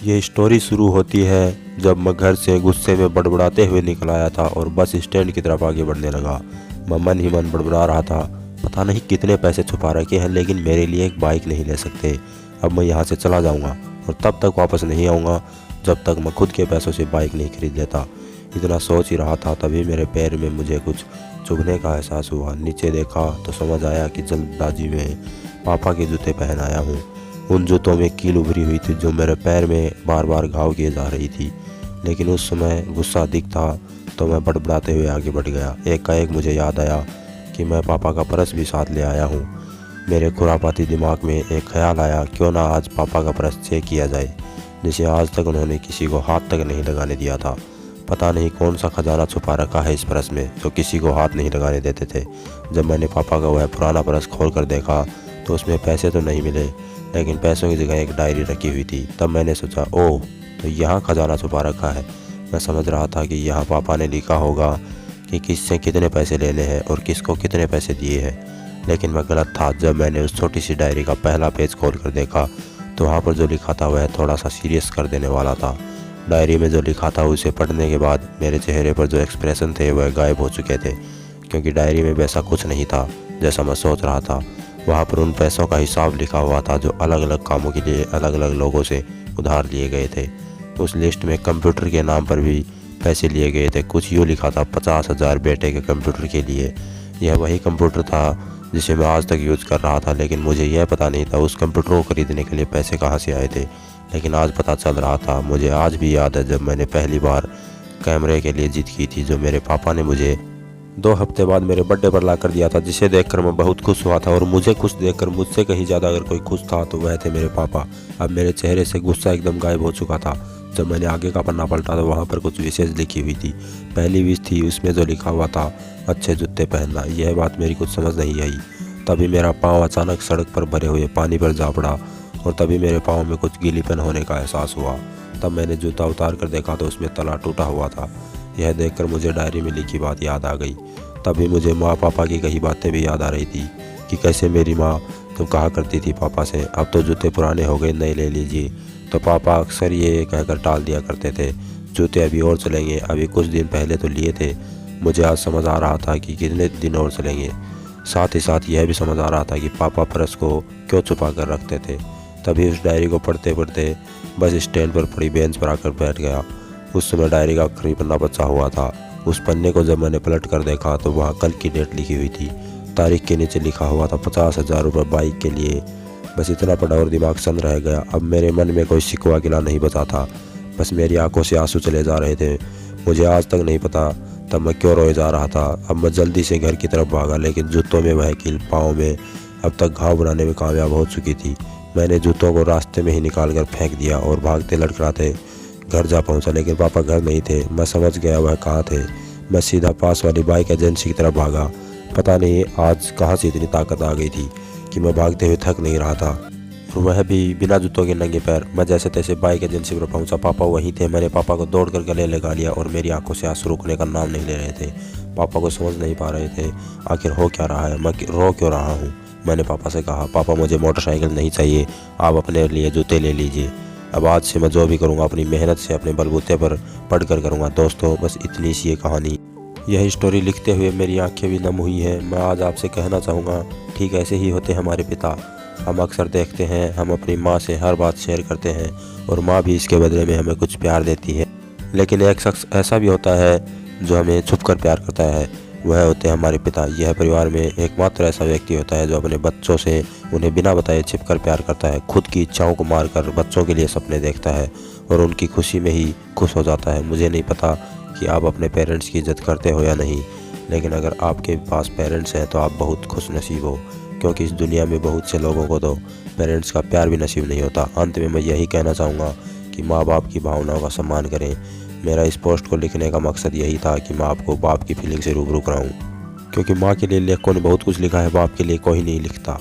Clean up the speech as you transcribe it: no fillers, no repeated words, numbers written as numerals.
ये स्टोरी शुरू होती है जब मैं घर से गुस्से में बड़बड़ाते हुए निकल आया था और बस स्टैंड की तरफ आगे बढ़ने लगा। मैं मन ही मन बड़बड़ा रहा था, पता नहीं कितने पैसे छुपा रखे हैं लेकिन मेरे लिए एक बाइक नहीं ले सकते। अब मैं यहाँ से चला जाऊँगा और तब तक वापस नहीं आऊँगा जब तक मैं खुद के पैसों से बाइक नहीं खरीद लेता। इतना सोच ही रहा था तभी मेरे पैर में मुझे कुछ चुभने का एहसास हुआ। नीचे देखा तो समझ आया कि जल्दबाजी में पापा के जूते पहन आया हूँ। उन जूतों में कील उभरी हुई थी जो मेरे पैर में बार बार घाव किए जा रही थी। लेकिन उस समय गुस्सा अधिक था तो मैं बड़बड़ाते हुए आगे बढ़ गया। एकाएक मुझे याद आया कि मैं पापा का पर्स भी साथ ले आया हूँ। मेरे खुरापाती दिमाग में एक ख्याल आया, क्यों ना आज पापा का पर्स चेक किया जाए जिसे आज तक उन्होंने किसी को हाथ तक नहीं लगाने दिया था। पता नहीं कौन सा खजाना छुपा रखा है इस पर्स में जो किसी को हाथ नहीं लगाने देते थे। जब मैंने पापा का वह पुराना पर्स खोल कर देखा तो उसमें पैसे तो नहीं मिले लेकिन पैसों की जगह एक डायरी रखी हुई थी। तब मैंने सोचा, ओह तो यहाँ खजाना छुपा रखा है। मैं समझ रहा था कि यहाँ पापा ने लिखा होगा कि किससे कितने पैसे लेने हैं और किसको कितने पैसे दिए हैं। लेकिन मैं गलत था। जब मैंने उस छोटी सी डायरी का पहला पेज खोल कर देखा तो वहाँ पर जो लिखा था वह थोड़ा सा सीरियस कर देने वाला था। डायरी में जो लिखा था उसे पढ़ने के बाद मेरे चेहरे पर जो एक्सप्रेशन थे वह गायब हो चुके थे, क्योंकि डायरी में वैसा कुछ नहीं था जैसा मैं सोच रहा था। वहाँ पर उन पैसों का हिसाब लिखा हुआ था जो अलग अलग कामों के लिए अलग अलग लोगों से उधार लिए गए थे। उस लिस्ट में कंप्यूटर के नाम पर भी पैसे लिए गए थे। कुछ यूँ लिखा था 50,000 बेटे के कंप्यूटर के लिए। यह वही कंप्यूटर था जिसे मैं आज तक यूज़ कर रहा था, लेकिन मुझे यह पता नहीं था उस कंप्यूटर को खरीदने के लिए पैसे कहाँ से आए थे। लेकिन आज पता चल रहा था। मुझे आज भी याद है जब मैंने पहली बार कैमरे के लिए जिद की थी जो मेरे पापा ने मुझे 2 हफ्ते बाद मेरे बर्थडे पर ला कर दिया था, जिसे देखकर मैं बहुत खुश हुआ था। और मुझे खुश देखकर मुझसे कहीं ज़्यादा अगर कोई खुश था तो वह थे मेरे पापा। अब मेरे चेहरे से गुस्सा एकदम गायब हो चुका था। जब मैंने आगे का पन्ना पलटा तो वहाँ पर कुछ विशेष लिखी हुई थी। पहली विश थी, उसमें जो लिखा हुआ था अच्छे जूते पहनना। यह बात मेरी कुछ समझ नहीं आई। तभी मेरा पाँव अचानक सड़क पर भरे हुए पानी पर जा पड़ा और तभी मेरे पाँव में कुछ गीलीपन होने का एहसास हुआ। तब मैंने जूता उतार कर देखा तो उसमें तला टूटा हुआ था। यह देखकर मुझे डायरी में लिखी बात याद आ गई। तभी मुझे माँ पापा की कही बातें भी याद आ रही थी कि कैसे मेरी माँ तो कहा करती थी पापा से, अब तो जूते पुराने हो गए, नए ले लीजिए। तो पापा अक्सर ये कहकर टाल दिया करते थे, जूते अभी और चलेंगे, अभी कुछ दिन पहले तो लिए थे। मुझे आज समझ आ रहा था कि कितने दिन और चलेंगे। साथ ही साथ यह भी समझ आ रहा था कि पापा पर्स को क्यों छुपा कर रखते थे। तभी उस डायरी को पढ़ते पढ़ते बस स्टैंड पर पड़ी बेंच पर आकर बैठ गया। उस समय डायरी का आखिरी पन्ना बचा हुआ था। उस पन्ने को जब मैंने पलट कर देखा तो वहाँ कल की डेट लिखी हुई थी। तारीख के नीचे लिखा हुआ था 50,000 रुपये बाइक के लिए। बस इतना पढ़ा और दिमाग सन रह गया। अब मेरे मन में कोई शिकवा गिला नहीं बचा था, बस मेरी आंखों से आंसू चले जा रहे थे। मुझे आज तक नहीं पता तब मैं क्यों रोए जा रहा था। अब मैं जल्दी से घर की तरफ भागा, लेकिन जूतों में वह कील पाँव में अब तक घाव बनाने में कामयाब हो चुकी थी। मैंने जूतों को रास्ते में ही निकाल कर फेंक दिया और भागते लड़खड़ाते घर जा पहुंचा, लेकिन पापा घर नहीं थे। मैं समझ गया वह कहाँ थे। मैं सीधा पास वाली बाइक एजेंसी की तरफ भागा। पता नहीं आज कहाँ से इतनी ताकत आ गई थी कि मैं भागते हुए थक नहीं रहा था, और वह भी बिना जूतों के नंगे पैर। मैं जैसे तैसे बाइक एजेंसी पर पहुंचा। पापा वहीं थे। मैंने पापा को दौड़कर गले लगा लिया और मेरी आंखों से आंसू रुकने का नाम नहीं ले रहे थे। पापा को समझ नहीं पा रहे थे आखिर हो क्या रहा है, मैं रो क्यों रहा हूँ। मैंने पापा से कहा, पापा मुझे मोटरसाइकिल नहीं चाहिए, आप अपने लिए जूते ले लीजिए। अब आज से मैं जो भी करूँगा अपनी मेहनत से अपने बलबूते पर पढ़ कर करूँगा। दोस्तों बस इतनी सी ये कहानी। यह स्टोरी लिखते हुए मेरी आंखें भी नम हुई हैं। मैं आज आपसे कहना चाहूँगा, ठीक ऐसे ही होते हमारे पिता। हम अक्सर देखते हैं हम अपनी माँ से हर बात शेयर करते हैं और माँ भी इसके बदले में हमें कुछ प्यार देती है। लेकिन एक शख्स ऐसा भी होता है जो हमें छुप कर प्यार करता है, वह होते हैं हमारे पिता। यह परिवार में एकमात्र ऐसा व्यक्ति होता है जो अपने बच्चों से उन्हें बिना बताए छिप कर प्यार करता है। खुद की इच्छाओं को मारकर बच्चों के लिए सपने देखता है और उनकी खुशी में ही खुश हो जाता है। मुझे नहीं पता कि आप अपने पेरेंट्स की इज्जत करते हो या नहीं, लेकिन अगर आपके पास पेरेंट्स हैं तो आप बहुत खुश नसीब हो, क्योंकि इस दुनिया में बहुत से लोगों को तो पेरेंट्स का प्यार भी नसीब नहीं होता। अंत में मैं यही कहना चाहूँगा कि माँ बाप की भावनाओं का सम्मान करें। मेरा इस पोस्ट को लिखने का मकसद यही था कि मैं आपको बाप की फीलिंग से रूबरू कराऊँ, क्योंकि माँ के लिए लेखकों ने बहुत कुछ लिखा है, बाप के लिए कोई नहीं लिखता।